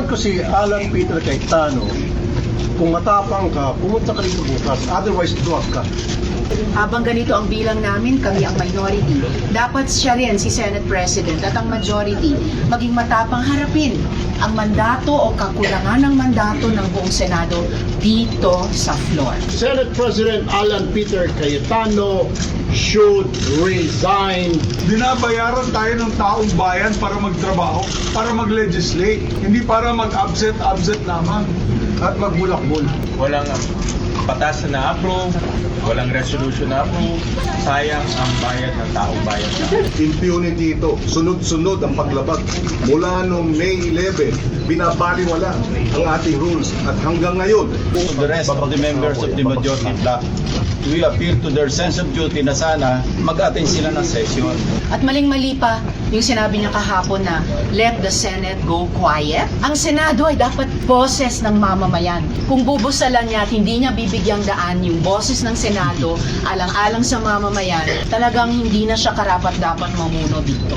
Tatanungin ko si Alan Peter Cayetano, kung matapang ka, pumunta ka dito bukas, otherwise duwag ka. Habang ganito ang bilang namin, kami ang minority. Dapat siya rin, si Senate President at ang majority, maging matapang harapin ang mandato o kakulangan ng mandato ng buong Senado dito sa floor. Senate President Alan Peter Cayetano should resign. Binabayaran tayo ng taong bayan para magtrabaho, para mag-legislate, hindi para mag-absent lamang at magbulakbol. Walang batas na na-approve, walang resolution na approve, sayang ang bayad ng taong bayan. Impunity ito. Sunod-sunod ang paglabag. Mula noong May 11, binabaliwala ang ating rules at hanggang ngayon. To the rest of the members of the majority bloc, we appeal to their sense of duty na sana mag-attend sila ng session. At maling-mali pa yung sinabi niya kahapon na let the Senate go quiet. Ang Senado ay dapat boses ng mamamayan. Kung bubusalan niya at hindi niya bibigyang daan yung boses ng Senado alang-alang sa mamamayan, talagang hindi na siya karapat-dapat mamuno dito.